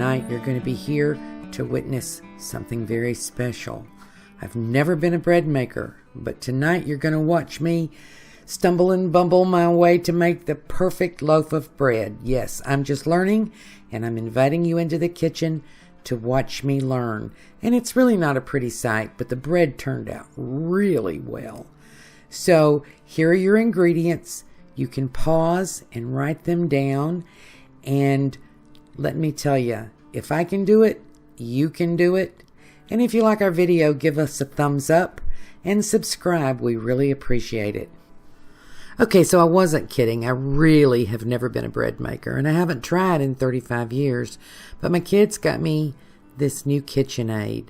tonight you're going to be here to witness something very special. I've never been a bread maker, but tonight you're going to watch me stumble and bumble my way to make the perfect loaf of bread. Yes, I'm just learning, and I'm inviting you into the kitchen to watch me learn. And it's really not a pretty sight, but the bread turned out really well. So here are your ingredients. You can pause and write them down. And let me tell you, if I can do it, you can do it. And if you like our video, give us a thumbs up and subscribe. We really appreciate it. Okay, so I wasn't kidding. I really have never been a bread maker, and I haven't tried in 35 years. But my kids got me this new KitchenAid,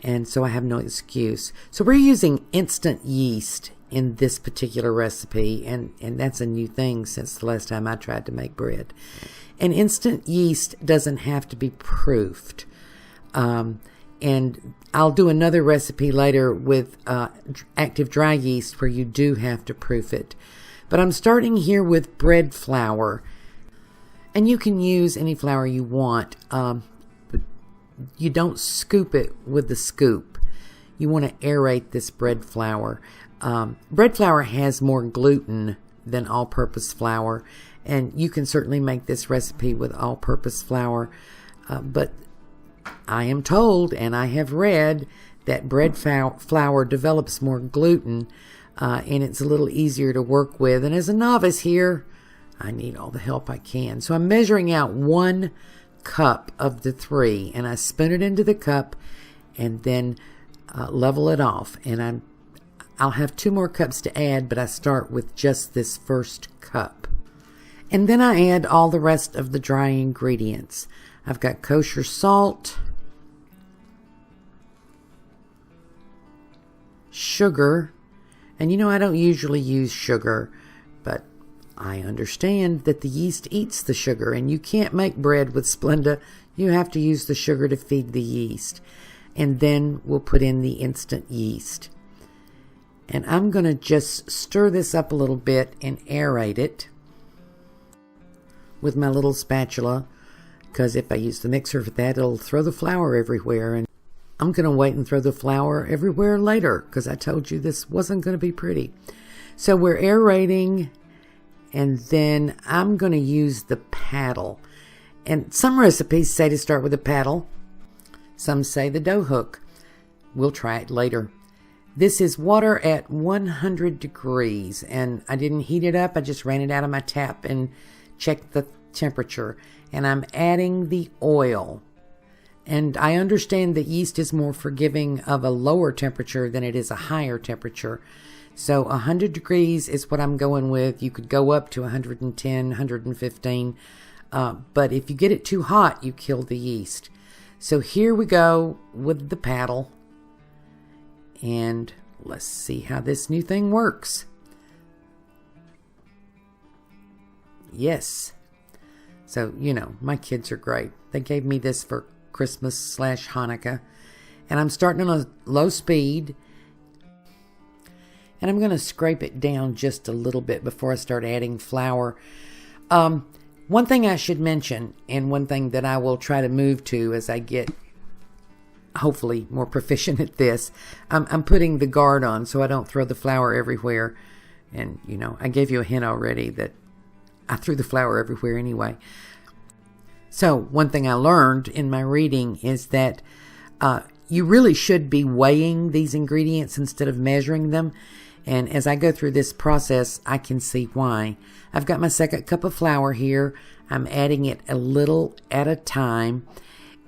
and so I have no excuse. So we're using instant yeast in this particular recipe, and that's a new thing since the last time I tried to make bread. And instant yeast doesn't have to be proofed. And I'll do another recipe later with active dry yeast where you do have to proof it. But I'm starting here with bread flour. And you can use any flour you want. But you don't scoop it with the scoop. You want to aerate this bread flour. Bread flour has more gluten than all-purpose flour. And you can certainly make this recipe with all-purpose flour. But I am told, and I have read, that bread flour develops more gluten, and it's a little easier to work with. And as a novice here, I need all the help I can. So I'm measuring out 1 cup of the 3, and I spoon it into the cup and then level it off. And I'll have 2 more cups to add, but I start with just this first cup. And then I add all the rest of the dry ingredients. I've got kosher salt, sugar, and I don't usually use sugar, but I understand that the yeast eats the sugar, and you can't make bread with Splenda. You have to use the sugar to feed the yeast. And then we'll put in the instant yeast. And I'm going to just stir this up a little bit and aerate it with my little spatula, because if I use the mixer for that, it'll throw the flour everywhere. And I'm going to wait and throw the flour everywhere later, because I told you this wasn't going to be pretty. So we're aerating, and then I'm going to use the paddle. And some recipes say to start with a paddle. Some say the dough hook. We'll try it later. This is water at 100 degrees, and I didn't heat it up. I just ran it out of my tap and checked the temperature. And I'm adding the oil. And I understand that yeast is more forgiving of a lower temperature than it is a higher temperature. So 100 degrees is what I'm going with. You could go up to 110, 115. But if you get it too hot, you kill the yeast. So here we go with the paddle. And let's see how this new thing works. Yes. So, my kids are great. They gave me this for Christmas/Hanukkah. And I'm starting on a low speed. And I'm going to scrape it down just a little bit before I start adding flour. One thing I should mention, and one thing that I will try to move to as I get hopefully more proficient at this, I'm putting the guard on so I don't throw the flour everywhere. And, I gave you a hint already that I threw the flour everywhere anyway. So one thing I learned in my reading is that you really should be weighing these ingredients instead of measuring them. And as I go through this process, I can see why. I've got my 2nd cup of flour here. I'm adding it a little at a time.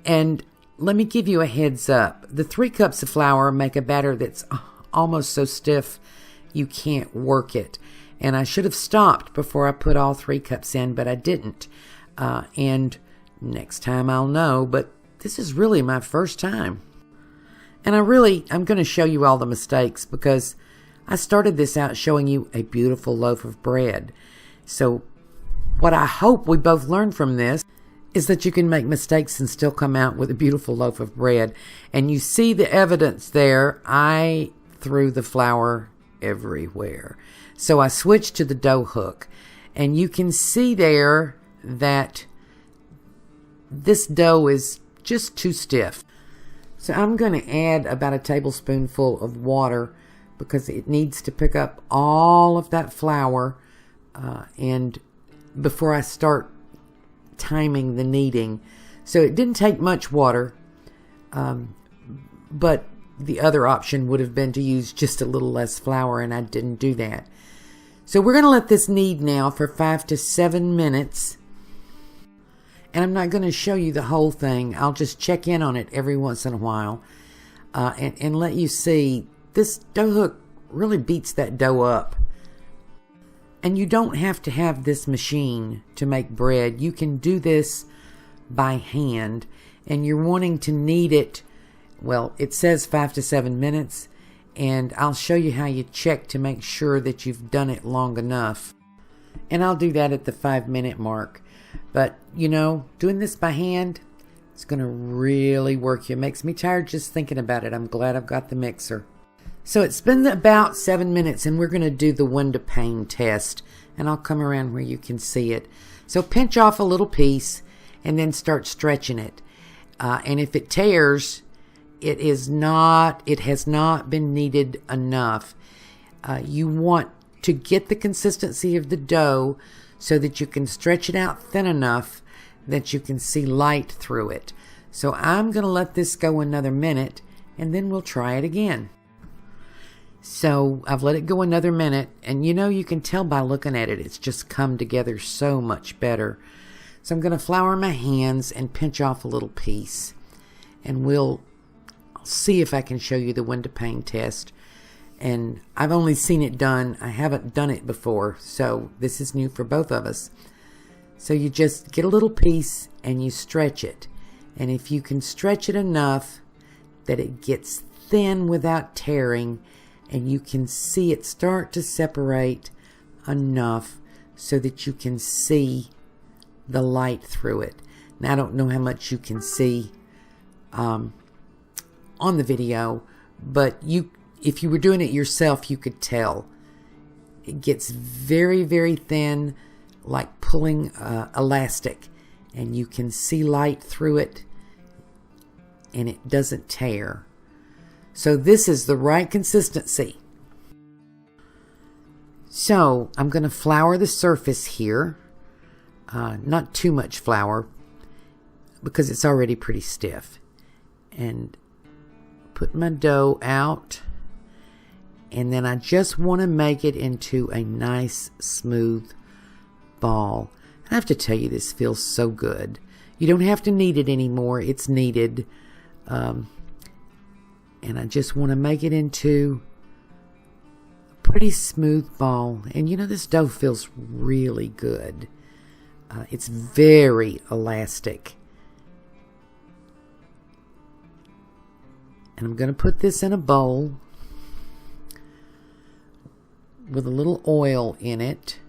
And let me give you a heads up. The 3 cups of flour make a batter that's almost so stiff you can't work it. And I should have stopped before I put all 3 cups in, but I didn't. And next time I'll know, but this is really my first time. And I'm going to show you all the mistakes, because I started this out showing you a beautiful loaf of bread. So what I hope we both learn from this is that you can make mistakes and still come out with a beautiful loaf of bread. And you see the evidence there. I threw the flour everywhere. So I switched to the dough hook. And you can see there that this dough is just too stiff. So I'm going to add about a tablespoonful of water because it needs to pick up all of that flour. And before I start timing the kneading. So it didn't take much water, but the other option would have been to use just a little less flour, and I didn't do that. So we're going to let this knead now for 5 to 7 minutes. And I'm not going to show you the whole thing. I'll just check in on it every once in a while and let you see this dough hook really beats that dough up. And you don't have to have this machine to make bread. You can do this by hand, and you're wanting to knead it. Well, it says 5 to 7 minutes, and I'll show you how you check to make sure that you've done it long enough. And I'll do that at the 5-minute mark. But, you know, doing this by hand, it's going to really work you. It makes me tired just thinking about it. I'm glad I've got the mixer. So it's been about 7 minutes, and we're going to do the window pane test, and I'll come around where you can see it. So pinch off a little piece and then start stretching it. And if it tears, it has not been kneaded enough. You want to get the consistency of the dough so that you can stretch it out thin enough that you can see light through it. So I'm going to let this go another minute, and then we'll try it again. So I've let it go another minute, and you know, you can tell by looking at it, it's just come together so much better. So I'm going to flour my hands and pinch off a little piece, and I'll see if I can show you the window pane test. And I've only seen it done. I haven't done it before, so this is new for both of us. So you just get a little piece and you stretch it. And if you can stretch it enough that it gets thin without tearing, and you can see it start to separate enough so that you can see the light through it. Now, I don't know how much you can see on the video, but if you were doing it yourself, you could tell. It gets very, very thin, like pulling elastic, and you can see light through it, and it doesn't tear. So this is the right consistency. So I'm going to flour the surface here. Not too much flour because it's already pretty stiff. And put my dough out. And then I just want to make it into a nice smooth ball. I have to tell you, this feels so good. You don't have to knead it anymore. It's kneaded. And I just want to make it into a pretty smooth ball. And you know, this dough feels really good. It's very elastic. And I'm going to put this in a bowl with a little oil in it.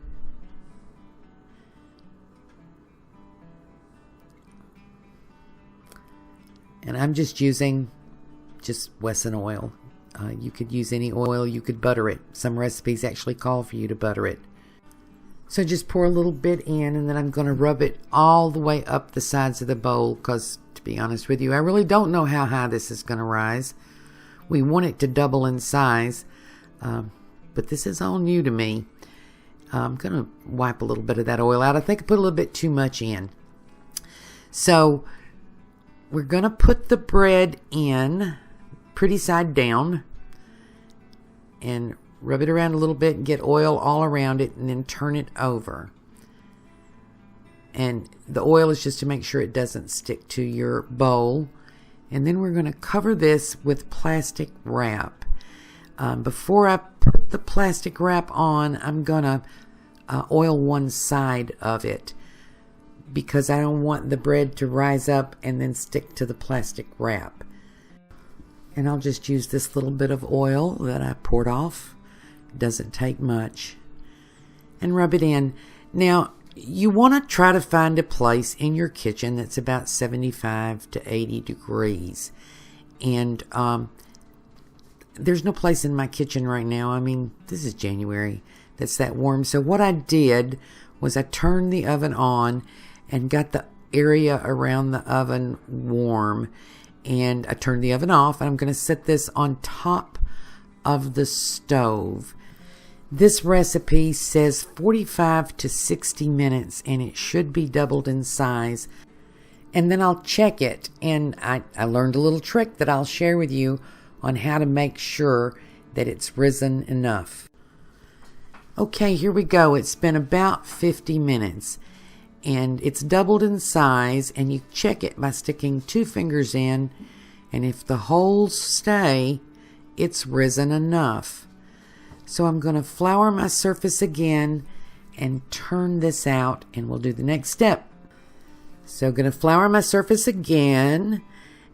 And I'm just using Wesson oil. You could use any oil. You could butter it. Some recipes actually call for you to butter it. So just pour a little bit in, and then I'm going to rub it all the way up the sides of the bowl because, to be honest with you, I really don't know how high this is going to rise. We want it to double in size, but this is all new to me. I'm going to wipe a little bit of that oil out. I think I put a little bit too much in. So we're going to put the bread in pretty side down and rub it around a little bit and get oil all around it, and then turn it over. And the oil is just to make sure it doesn't stick to your bowl. And then we're going to cover this with plastic wrap. Before I put the plastic wrap on, I'm going to oil one side of it because I don't want the bread to rise up and then stick to the plastic wrap. And I'll just use this little bit of oil that I poured off. It doesn't take much. And rub it in. Now, you want to try to find a place in your kitchen that's about 75 to 80 degrees. And there's no place in my kitchen right now. I mean, this is January. That's that warm. So what I did was I turned the oven on and got the area around the oven warm. And I turned the oven off, and I'm going to set this on top of the stove. This recipe says 45 to 60 minutes, and it should be doubled in size. And then I'll check it, and I learned a little trick that I'll share with you on how to make sure that it's risen enough. Okay, here we go. It's been about 50 minutes, and it's doubled in size, and you check it by sticking 2 fingers in, and if the holes stay, it's risen enough. So I'm going to flour my surface again and turn this out, and we'll do the next step. So I'm going to flour my surface again,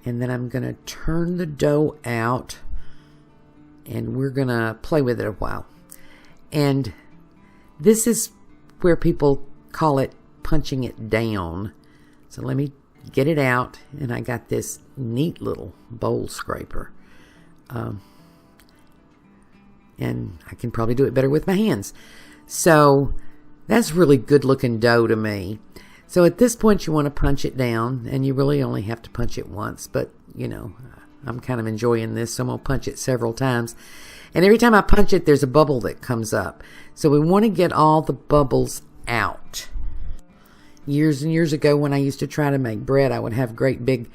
and then I'm going to turn the dough out, and we're going to play with it a while. And this is where people call it punching it down. So let me get it out, and I got this neat little bowl scraper. And I can probably do it better with my hands. So that's really good looking dough to me. So at this point you want to punch it down, and you really only have to punch it once, but you know, I'm kind of enjoying this, so I'm going to punch it several times. And every time I punch it, there's a bubble that comes up. So we want to get all the bubbles out. Years and years ago, when I used to try to make bread, I would have great big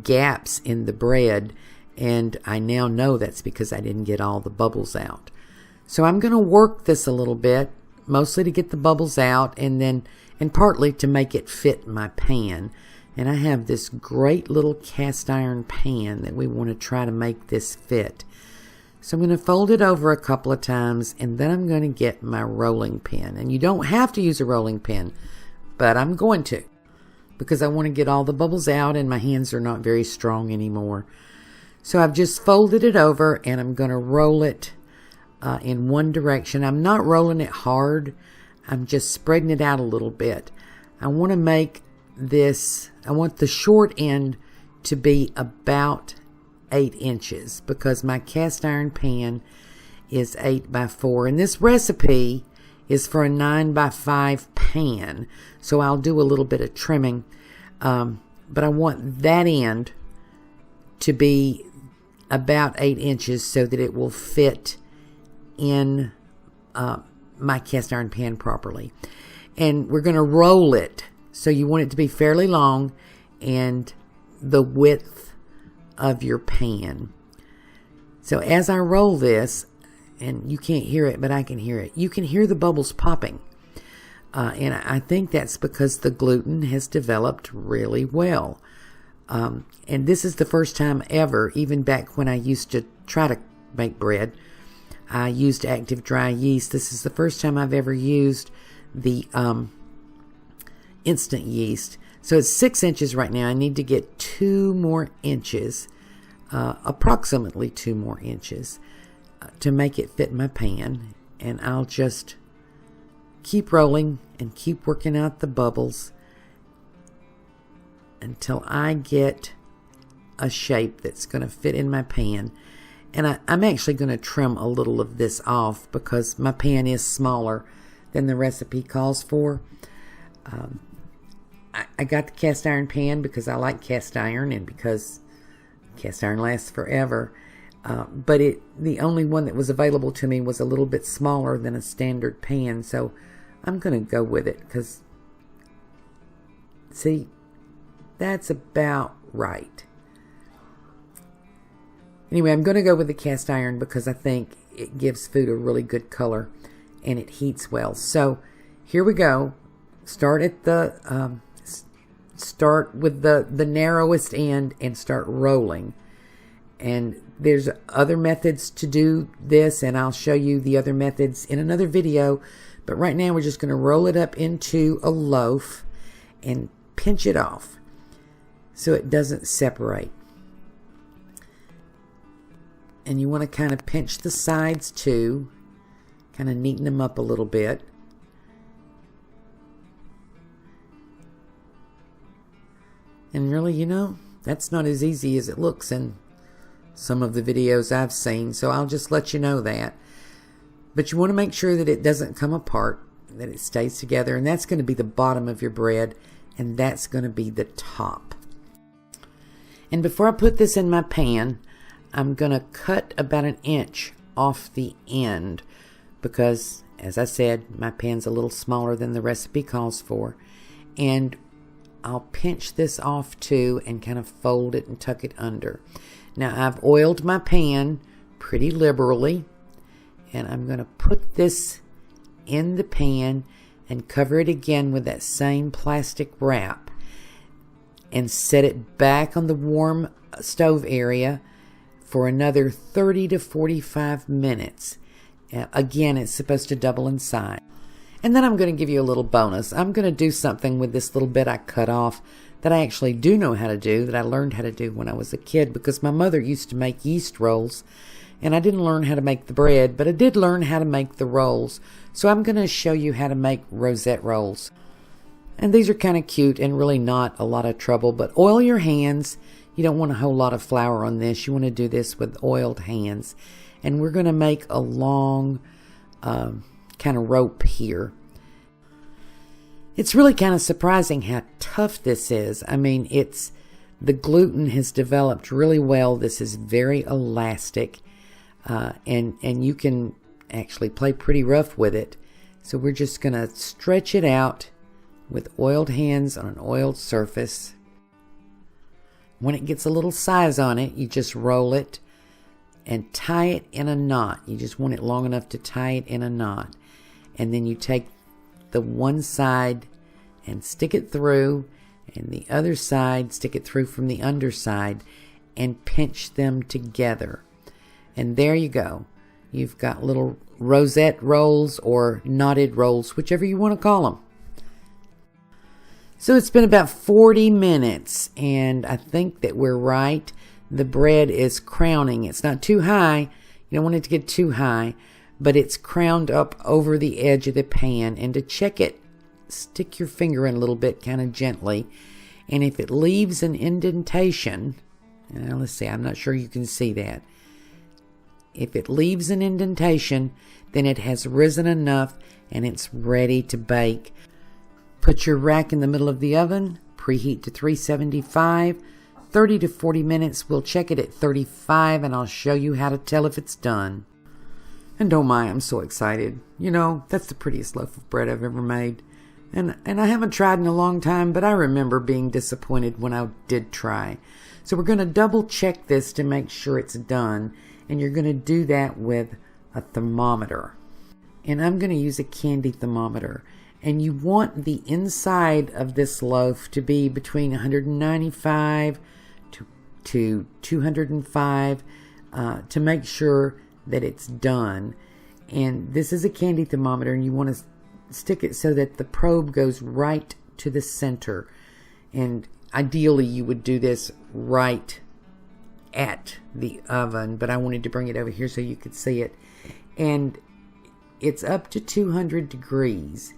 gaps in the bread, and I now know that's because I didn't get all the bubbles out. So I'm going to work this a little bit, mostly to get the bubbles out, and partly to make it fit my pan. And I have this great little cast iron pan that we want to try to make this fit. So I'm going to fold it over a couple of times, and then I'm going to get my rolling pin. And you don't have to use a rolling pin, but I'm going to, because I want to get all the bubbles out, and my hands are not very strong anymore. So I've just folded it over, and I'm going to roll it in one direction. I'm not rolling it hard. I'm just spreading it out a little bit. I want to make this, I want the short end to be about 8 inches, because my cast iron pan is 8 by 4. And this recipe is for a 9 by 5 pan. So I'll do a little bit of trimming. But I want that end to be about 8 inches so that it will fit in my cast iron pan properly. And we're going to roll it. So you want it to be fairly long and the width of your pan. So as I roll this, and you can't hear it, but I can hear it. You can hear the bubbles popping. And I think that's because the gluten has developed really well. And this is the first time ever, even back when I used to try to make bread, I used active dry yeast. This is the first time I've ever used the instant yeast. So it's 6 inches right now. I need to get 2 more inches, approximately 2 more inches, to make it fit my pan. And I'll just keep rolling and keep working out the bubbles until I get a shape that's going to fit in my pan. And I'm actually going to trim a little of this off because my pan is smaller than the recipe calls for. I got the cast iron pan because I like cast iron and because cast iron lasts forever. But the only one that was available to me was a little bit smaller than a standard pan. So I'm going to go with it because, see, that's about right. Anyway, I'm going to go with the cast iron because I think it gives food a really good color and it heats well. So here we go. Start at the start with the narrowest end and start rolling. And there's other methods to do this, and I'll show you the other methods in another video. But right now we're just going to roll it up into a loaf and pinch it off so it doesn't separate. And you want to kind of pinch the sides too, kind of neaten them up a little bit. And really, you know, that's not as easy as it looks in some of the videos I've seen, so I'll just let you know that. But you want to make sure that it doesn't come apart, that it stays together, and that's going to be the bottom of your bread, and that's going to be the top. And before I put this in my pan, I'm going to cut about 1 inch off the end because, as I said, my pan's a little smaller than the recipe calls for. And I'll pinch this off too and kind of fold it and tuck it under. Now I've oiled my pan pretty liberally, and I'm going to put this in the pan and cover it again with that same plastic wrap and set it back on the warm stove area for another 30 to 45 minutes. Again, it's supposed to double in size. And then I'm going to give you a little bonus. I'm going to do something with this little bit I cut off that I actually do know how to do, that I learned how to do when I was a kid, because my mother used to make yeast rolls, and I didn't learn how to make the bread, but I did learn how to make the rolls. So I'm going to show you how to make rosette rolls. And these are kind of cute and really not a lot of trouble, but oil your hands. You don't want a whole lot of flour on this. You want to do this with oiled hands. And we're going to make a long kind of rope here. It's really kind of surprising how tough this is. I mean, the gluten has developed really well. This is very elastic, and you can actually play pretty rough with it. So we're just going to stretch it out with oiled hands on an oiled surface. When it gets a little size on it, you just roll it and tie it in a knot. You just want it long enough to tie it in a knot. And then you take the one side and stick it through, and the other side, stick it through from the underside, and pinch them together. And there you go. You've got little rosette rolls or knotted rolls, whichever you want to call them. So it's been about 40 minutes, and I think that we're right. The bread is crowning. It's not too high. You don't want it to get too high, but it's crowned up over the edge of the pan. And to check it, stick your finger in a little bit, kind of gently. And if it leaves an indentation, let's see, I'm not sure you can see that. If it leaves an indentation, then it has risen enough and it's ready to bake. Put your rack in the middle of the oven, preheat to 375, 30 to 40 minutes. We'll check it at 35 and I'll show you how to tell if it's done. And oh my, I'm so excited. You know, that's the prettiest loaf of bread I've ever made. And I haven't tried in a long time, but I remember being disappointed when I did try. So we're going to double check this to make sure it's done. And you're going to do that with a thermometer. And I'm going to use a candy thermometer. And you want the inside of this loaf to be between 195 to 205 to make sure that it's done. And this is a candy thermometer, and you want to stick it so that the probe goes right to the center. And ideally you would do this right at the oven, but I wanted to bring it over here so you could see it. And it's up to 200 degrees.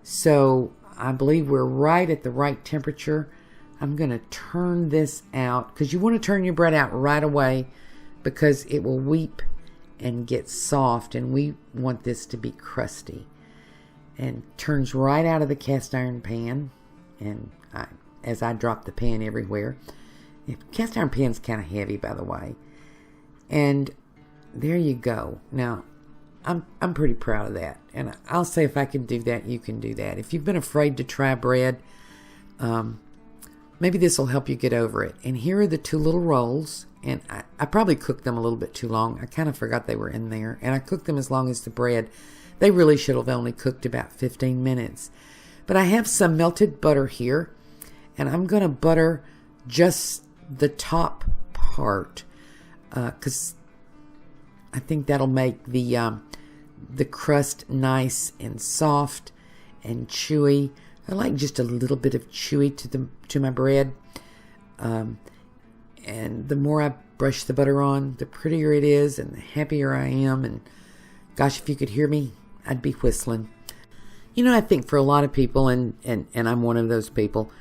So I believe we're right at the right temperature. I'm going to turn this out, because you want to turn your bread out right away because it will weep and get soft, and we want this to be crusty. And turns right out of the cast iron pan, and as I drop the pan everywhere. Cast iron pan's kind of heavy, by the way. And there you go. Now, I'm pretty proud of that. And I'll say if I can do that, you can do that. If you've been afraid to try bread, maybe this will help you get over it. And here are the two little rolls. And I probably cooked them a little bit too long. I kind of forgot they were in there. And I cooked them as long as the bread. They really should have only cooked about 15 minutes. But I have some melted butter here. And I'm going to butter just the top part, because I think that'll make the crust nice and soft and chewy. I like just a little bit of chewy to my bread. And the more I brush the butter on, the prettier it is and the happier I am. And gosh, if you could hear me, I'd be whistling. You know, I think for a lot of people, and I'm one of those people,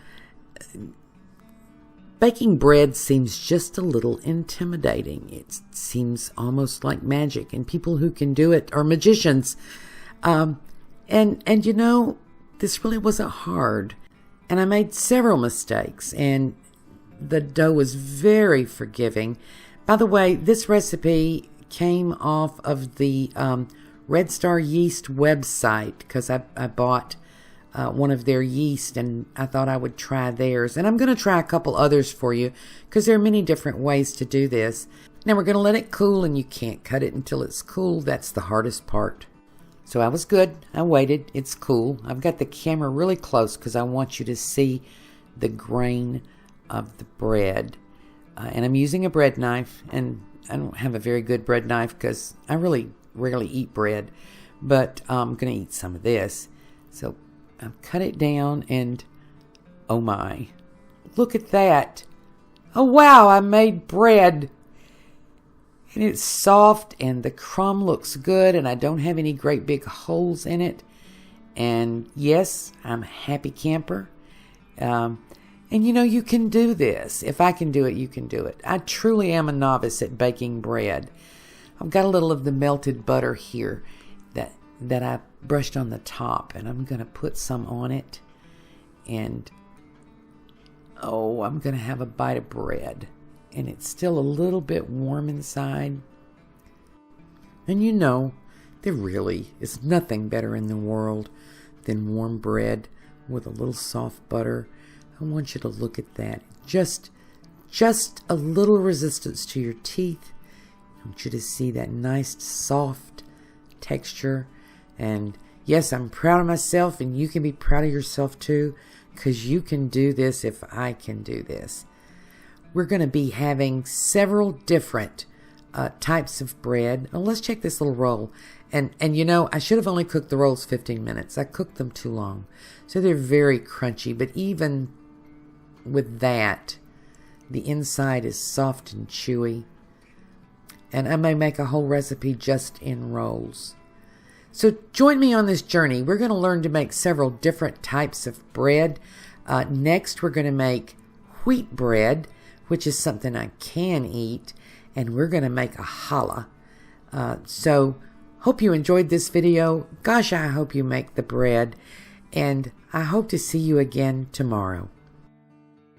baking bread seems just a little intimidating. It seems almost like magic, and people who can do it are magicians. And you know, this really wasn't hard. And I made several mistakes, and the dough was very forgiving. By the way, this recipe came off of the Red Star Yeast website because I bought one of their yeast, and I thought I would try theirs. And I'm going to try a couple others for you because there are many different ways to do this. Now we're going to let it cool, and you can't cut it until it's cool. That's the hardest part. So I was good. I waited. It's cool. I've got the camera really close because I want you to see the grain of the bread. And I'm using a bread knife, and I don't have a very good bread knife because I really rarely eat bread, but I'm going to eat some of this. So I've cut it down, and oh my, look at that. Oh wow, I made bread. And it's soft, and the crumb looks good, and I don't have any great big holes in it. And yes, I'm a happy camper. And you know, you can do this. If I can do it, you can do it. I truly am a novice at baking bread. I've got a little of the melted butter here that I brushed on the top, and I'm going to put some on it. And oh, I'm going to have a bite of bread. And it's still a little bit warm inside. And you know, there really is nothing better in the world than warm bread with a little soft butter. I want you to look at that. Just a little resistance to your teeth. I want you to see that nice soft texture. And yes, I'm proud of myself, and you can be proud of yourself too, because you can do this if I can do this. We're going to be having several different types of bread. Now, let's check this little roll. And you know, I should have only cooked the rolls 15 minutes. I cooked them too long. So they're very crunchy. But even with that, the inside is soft and chewy. And I may make a whole recipe just in rolls. So join me on this journey. We're going to learn to make several different types of bread. Next, we're going to make wheat bread, which is something I can eat, and we're going to make a challah. So hope you enjoyed this video. Gosh, I hope you make the bread, and I hope to see you again tomorrow.